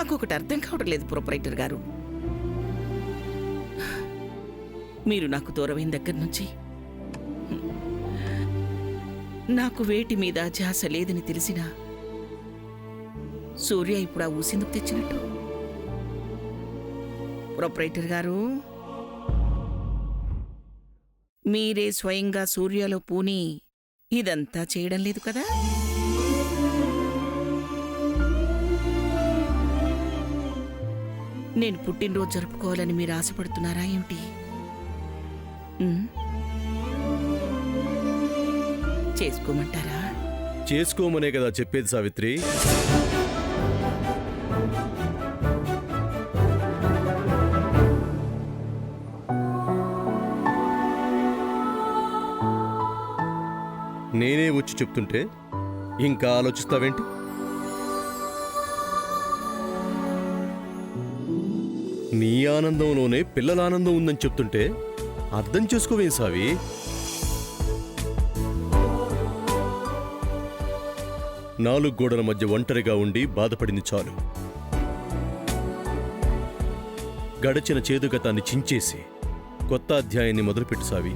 నాకు ఒకటి అర్థం కావడం లేదు ప్రొపరైటర్ గారు. మీరు నాకు దూరమైన దగ్గర నుంచి నాకు వేటి మీద ధ్యాస లేదని తెలిసినా సూర్య ఇప్పుడు ఆ ఊసిందుకు తెచ్చినట్టు? ప్రొపరైటర్ గారు, మీరే స్వయంగా సూర్యలో పూని ఇదంతా చేయడం లేదు కదా? నేను పుట్టినరోజు జరుపుకోవాలని మీరు ఆశపడుతున్నారా ఏమిటి? చేసుకోమంటారా? చేసుకోమనే కదా చెప్పేది సావిత్రి. నేనే వచ్చి చెప్తుంటే ఇంకా ఆలోచిస్తావేంటి? నీ ఆనందంలోనే పిల్లల ఆనందం ఉందని చెప్తుంటే అర్థం చేసుకోవేం సావి? నాలుగు గోడల మధ్య ఒంటరిగా ఉండి బాధపడింది చాలు. గడచిన చేదుగతాన్ని చించేసి కొత్త అధ్యాయాన్ని మొదలుపెట్టు సావి.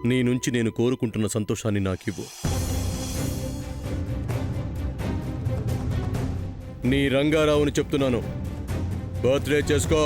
నీ నుంచి నేను కోరుకుంటున్న సంతోషాన్ని నాకివ్వు. నీ రంగారావుని చెప్తున్నాను, బర్త్డే చేసుకో.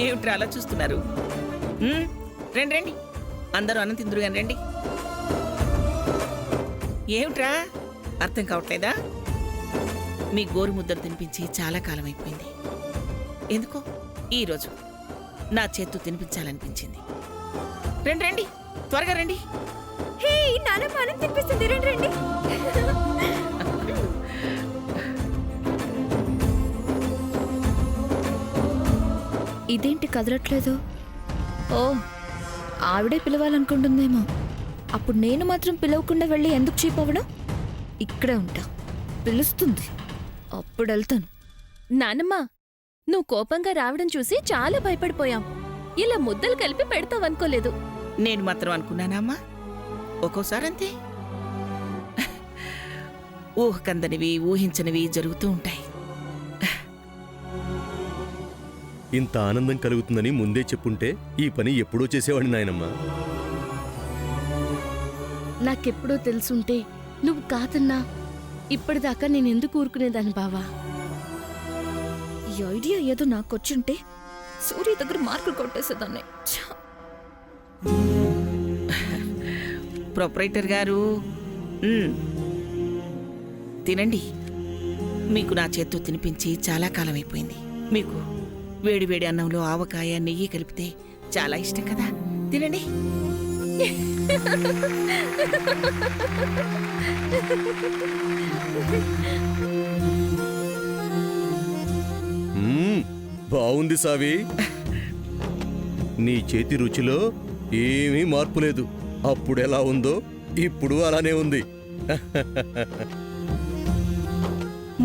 ఏమిట్రా అలా చూస్తున్నారు? రండి రండి, అందరూ అన్నం తిందురు కానీ రండి. ఏమిట్రా అర్థం కావట్లేదా? మీ గోరు ముద్దలు తినిపించి చాలా కాలం అయిపోయింది. ఎందుకో ఈరోజు నా చేత్తో తినిపించాలనిపించింది. రండి రండి, త్వరగా రండి. హే, నానమ్మ అన్నం తినిపిస్తుంది, రండి రండి. ఇదేంటి కదలట్లేదు? ఓ, ఆవిడే పిలవాలనుకుంటుందేమో. అప్పుడు నేను మాత్రం పిలవకుండా వెళ్ళి ఎందుకు చీపవడం? ఇక్కడే ఉంటా, పిలుస్తుంది అప్పుడు వెళ్తాను. నానమ్మ, నువ్వు కోపంగా రావడం చూసి చాలా భయపడిపోయాం. ఇలా ముద్దలు కలిపి పెడతావనుకోలేదు. నేను మాత్రం అనుకున్నానమ్మా, ఒక్కోసారి అంతే. ఊహకందనివి ఊహించనివి జరుగుతూ ఉంటాయి. ఇంత ఆనందం కలుగుతుందని ముందే చెప్పుంటే ఈ పని ఎప్పుడో చేసేవాడిని నాయనమ్మా. నాకెప్పుడో తెలుసుంటే నువ్వు కాదన్నా ఇప్పటిదాకా నేనెందుకు ఊరుకునేదాన్ని బావా? ఈ ఐడియా ఏదో నాకొచ్చుంటే సూర్య దగ్గర మార్కులు కొట్టేసేదాన్ని. ఛ! ప్రొపరేటర్ గారు, తినండి. మీకు నా చేత్తో తినిపించి చాలా కాలం అయిపోయింది. మీకు వేడివేడి అన్నంలో ఆవకాయ నెయ్యి కలిపితే చాలా ఇష్టం కదా, తినండి. బావుంది సావి. నీ చేతి రుచిలో ఏమీ మార్పు లేదు. అప్పుడు ఎలా ఉందో ఇప్పుడు అలానే ఉంది.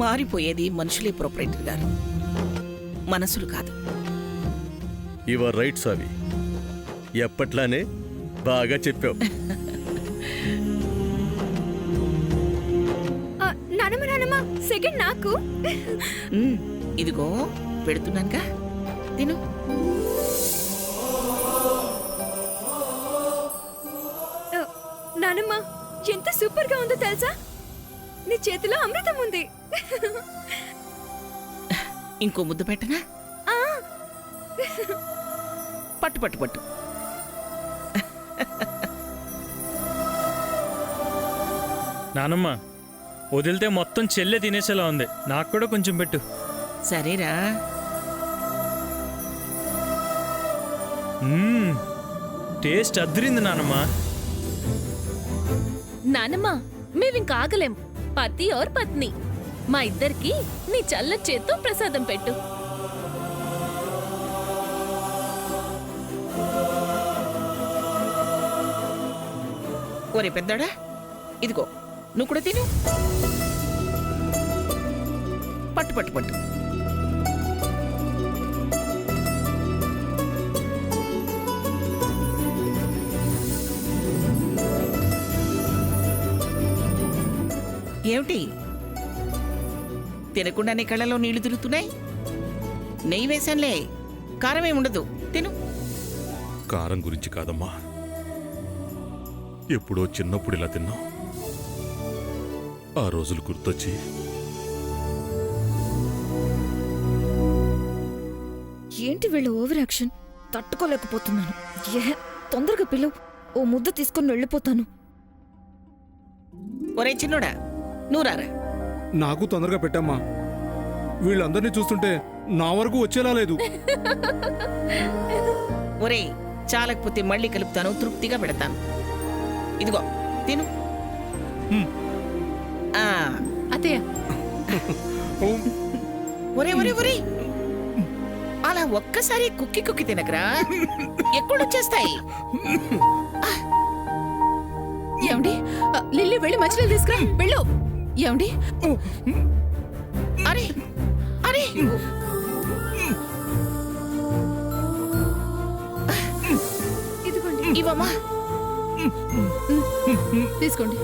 మారిపోయేది మనుషులే ప్రొపరేటర్ గారు, మనసులు కాదు. యువర్ రైట్ సావి. ఎప్పట్లానే బాగా చెప్పావు. నానమ్మ నానమ్మ, సెకండ్ నాకు. ఇదిగో పెడుతున్నానుగా, తిను. నానమ్మ, ఎంత సూపర్ గా ఉందో తెలుసా? నీ చేతిలో అమృతం ఉంది. ఇంకో ముద్ద పెట్టనా? పట్టు పట్టు పట్టు. నానమ్మ, వదిలితే మొత్తం చెల్లె తినేసేలా ఉంది. నాకు కూడా కొంచెం పెట్టు. సరేరా. టేస్ట్ అదిరింది నానమ్మ. నానమ్మ, మేవింక ఆగలేం. పతి ఔర్ పత్ని, మా ఇద్దరికి నీ చల్ల చేత్తో ప్రసాదం పెట్టు. ఒరే పెద్దాడా, ఇదిగో నువ్వు కూడా తిను. పట్టు పట్టు పట్టు. ఏమిటి తినకుండానే కళ్ళలో నీళ్లు తిరుగుతున్నాయి? నెయ్యి వేశానులే, కారమే ఉండదు, తిను. కారం గురించి కాదమ్మా, ఎప్పుడో చిన్నప్పుడు ఇలా తిన్నాం. ఆ రోజులు గుర్తొచ్చి ఏంటి వీళ్ళ ఓవర్ యాక్షన్? తట్టుకోలేకపోతున్నాను. తొందరగా పిలువు, ఓ ముద్ద తీసుకొని వెళ్ళిపోతాను. ఒరే చిన్నోడా, నువ్వు రారా. నాకు తొందరగా పెట్టమ్మా. వీళ్ళందరినీ చూస్తుంటే నా వరకు వచ్చేలా లేదు. ఒరే, చాలకపోతే మళ్ళీ కలుపుతాను, తృప్తిగా పెడతాను. ఇదిగో తిను. అత్తయ్య, ఒరే ఒరే ఒరే, అలా ఒక్కసారి కుక్కి కుక్కి తినకరా, ఎక్కడొచ్చేస్తాయి. ఏమండి? లిల్లీ వెళ్ళి మంచినీళ్ళు తీసుకురా, వెళ్ళు. ఏమండి? అరే అరే, ఇదిగోండి. ఇవమ్మా. తీసుకోండి.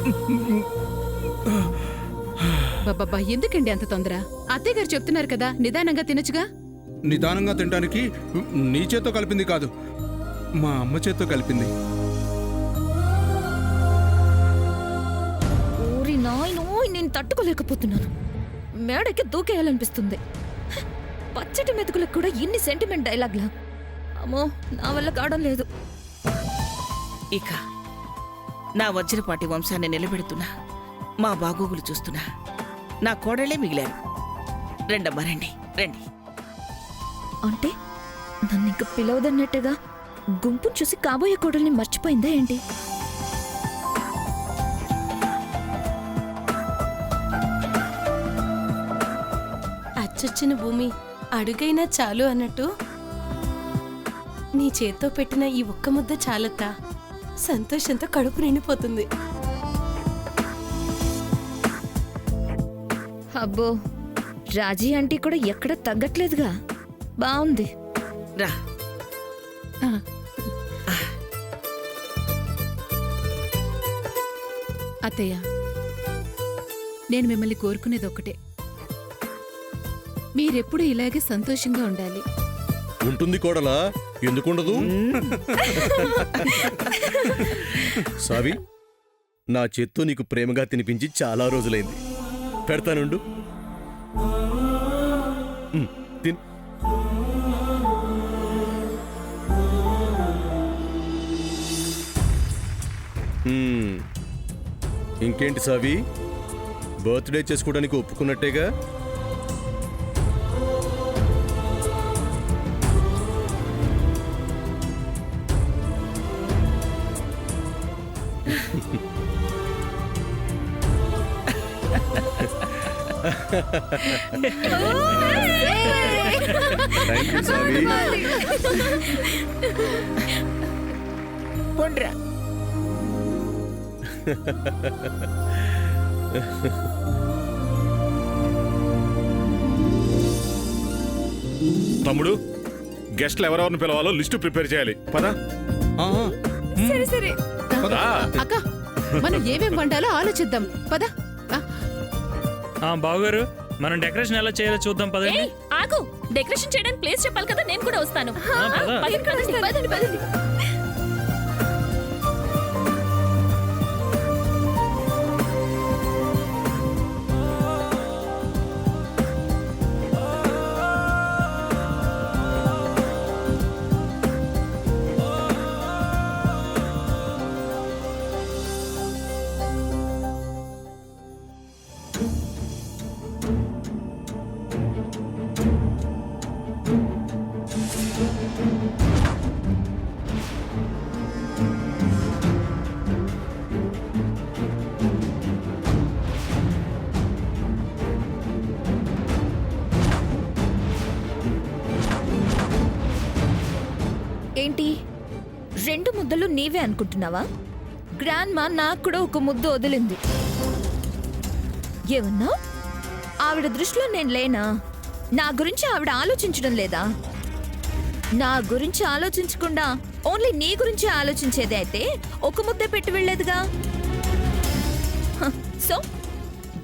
బాబా, ఎందుకండి అంత తొందర? అత్తయ్య గారు చెప్తున్నారు కదా, నిదానంగా తినచ్చుగా. నిదానంగా తినడానికి నీ చేత్తో కలిపింది కాదు, మా అమ్మ చేత్తో కలిపింది. ఊరి నాయనో, నేను తట్టుకోలేకపోతున్నాను. మేడకి దూకేయాలనిపిస్తుంది. పచ్చటి మెతుకులకు కూడా ఇన్ని సెంటిమెంట్ డైలాగ్లా? అమ్మో, నా వల్ల కావడం లేదు. ఇక నా వజ్రపాటి వంశాన్ని నిలబెడుతున్నా, మా బాగోగులు చూస్తున్నా నా కోడళ్లే మిగిలారు. రండమ్మా, రండి రండి. అంటే నన్ను ఇంక పిలవదన్నట్టుగా గుంపును చూసి కాబోయే కోడల్ని మర్చిపోయిందా ఏంటి? అచ్చొచ్చిన భూమి అడుగైనా చాలు అన్నట్టు నీ చేత్తో పెట్టిన ఈ ఒక్క ముద్ద చాలత్తా. సంతోషంతో కడుపు నిండిపోతుంది. అబ్బో, రాజీ ఆంటీ కూడా ఎక్కడ తగ్గట్లేదుగా. బాగుంది. రా. ఆ, అత్తయ్య, నేను మిమ్మల్ని కోరుకునేది ఒక్కటే. మీరెప్పుడు ఇలాగే సంతోషంగా ఉండాలి. ఉంటుంది కోడలా, ఎందుకుండదు? సావి, నా చేత్తో నీకు ప్రేమగా తినిపించి చాలా రోజులైంది. పెడతానుండు. తిన్. ఇంకేంటి సావి, బర్త్డే చేసుకోవడానికి ఒప్పుకున్నట్టేగా? థ్యాంక్ యూ సావి. పొండ్రా. తమ్ముడు, గెస్ట్లు ఎవరెవరిని పిలవాలో లిస్టు ప్రిపేర్ చేయాలి. పదా ఆ, సరే సరే. అక్క, మనం ఏమేం వండాలో ఆలోచిద్దాం. పద. బావగారు, మనం డెకరేషన్ ఎలా చేయాలో చూద్దాం పదండి. ఏయ్, ఆగు. డెకరేషన్ చేయడానికి ప్లేస్ చెప్పాలి కదా, నేను కూడా వస్తాను. పద. పదండి, పదండి, పదండి. ఏంటి, 2 ముద్దలు నీవే అనుకుంటున్నావా? గ్రాండ్ మా నాకు కూడా ఒక ముద్దు వదిలింది. ఏమన్నా? ఆవిడ దృష్టిలో నేను లేనా? నా గురించి ఆవిడ ఆలోచించడం లేదా? నా గురించి ఆలోచించకుండా ఓన్లీ నీ గురించి ఆలోచించేది అయితే ఒక ముద్దే పెట్టి వెళ్ళేదిగా. సో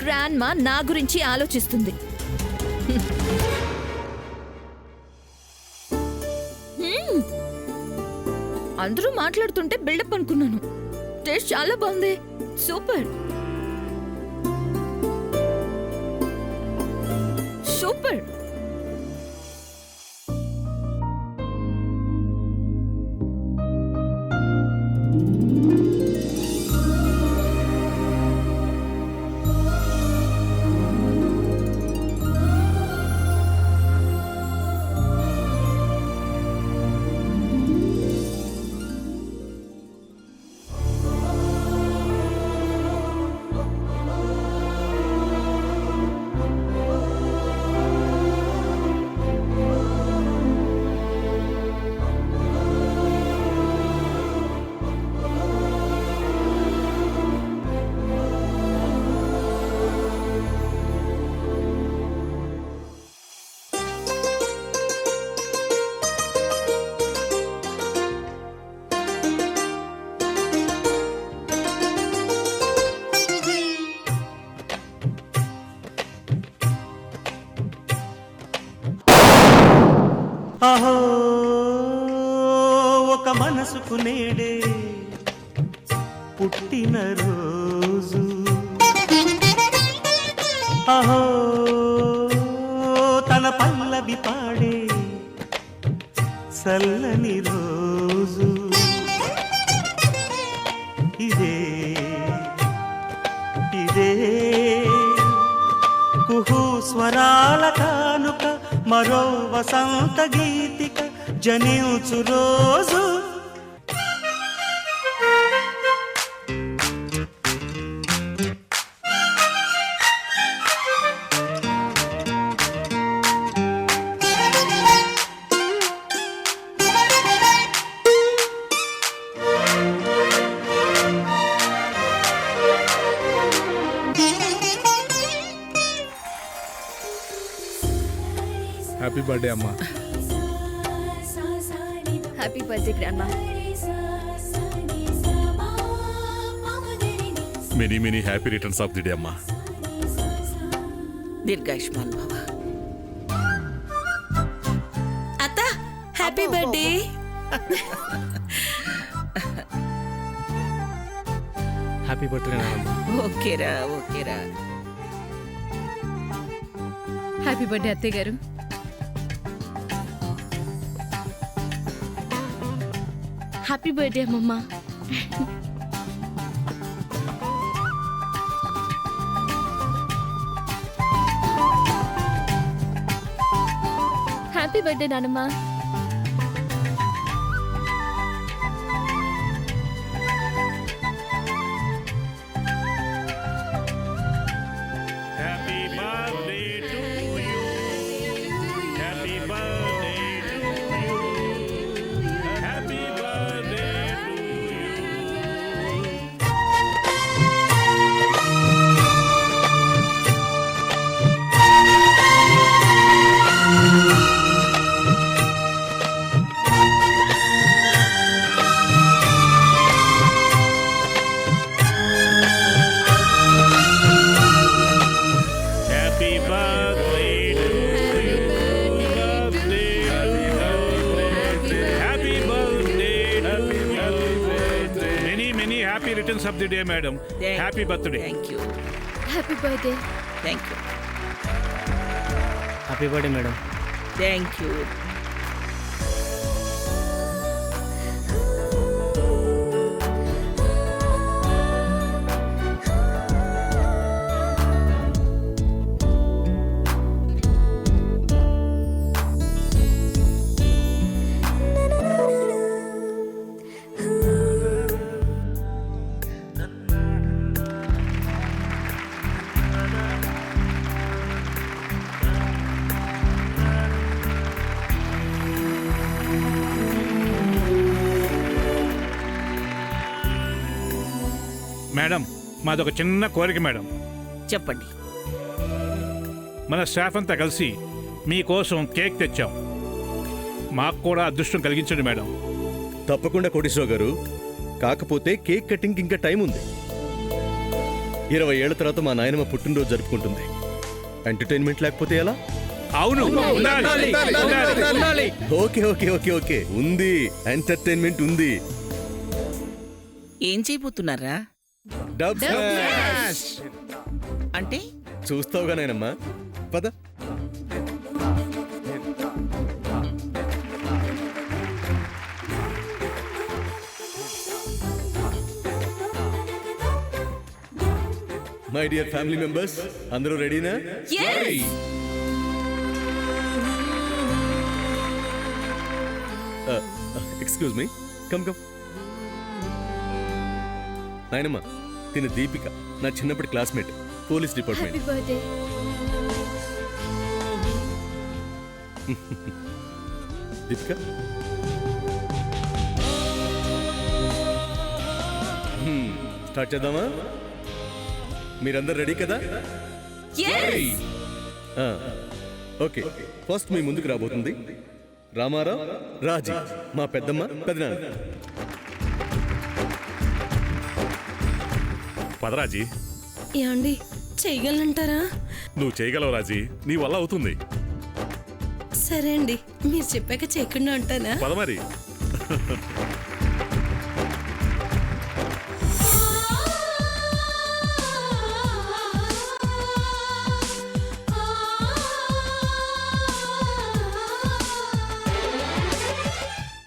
గ్రాండ్ మా నా గురించి ఆలోచిస్తుంది. అందరూ మాట్లాడుతుంటే బిల్డప్ అనుకున్నాను. టేస్ట్ చాలా బాగుంది. Super super. అహో ఒక మనసుకు నేడే పుట్టిన రోజు, అహో తన పల్లవి పాడే చల్లని రోజు, ఇదే ఇదే కుహు స్వరాల కానుక, మరో వసంత గీతిక జనించు రోజు. బర్త్డే అమ్మా. హ్యాపీ బర్త్డే గ్రాండ్ మా. Many many happy returns of the day అమ్మా. దీర్ఘాయుష్మాన్ భవ. అత్త హ్యాపీ బర్త్డే. హ్యాపీ బర్త్డే నానమ్మ. ఓకేరా ఓకేరా. హ్యాపీ బర్త్డే అత్తయ్య గారు. హ్యాపీ బర్త్డే అమ్మమ్మ. హ్యాపీ బర్త్డే నానమ్మ. Happy birthday to you. Happy birthday to you. Happy birthday to you. Happy birthday to you. Happy birthday to you. Many, many happy returns of the day, madam. Happy birthday. Thank you happy birthday. Thank you happy birthday madam. Thank you. Madam, మాదొక చిన్న కోరిక madam. చెప్పండి. మన staff అంతా కలిసి మీకోసం cake తెచ్చాం. మాకు కూడా అదృష్టం కలిగించండి మేడం. తప్పకుండా కోటేశ్వరరావు గారు. కాకపోతే కేక్ కటింగ్ ఇంకా టైం ఉంది. 20 ఏళ్ల తర్వాత మా నాయనమ్మ పుట్టినరోజు జరుపుకుంటుంది. ఎంటర్టైన్మెంట్ లేకపోతే ఎలా? అవును, ఓకే ఓకే ఓకే ఓకే ఉంది. ఎంటర్టైన్మెంట్ ఉంది. ఏం చేయబోతున్నారా? Dub smash. అంటే చూస్తావుగా నాయనమ్మా, పద. మై డియర్ ఫ్యామిలీ మెంబర్స్, అందరూ రెడీనా? Excuse me, come come. నాయనమ్మ, తిన దీపిక, నా చిన్నప్పటి classmate, police department. Happy birthday. Deepika, start చేద్దామా? మీరందరు రెడీ కదా? ఓకే, ఫస్ట్ మీ ముందుకు రాబోతుంది రామారావు, రాజీ, మా పెద్దమ్మ, పెదనాన్న. పదరాజీ, ఏమండి చేయగలనంటారా? నువ్వు చేయగలవు రాజీ, నీ వల్ల అవుతుంది. సరే అండి, మీరు చెప్పాక చేయకుండా ఉంటానా? పద మరి.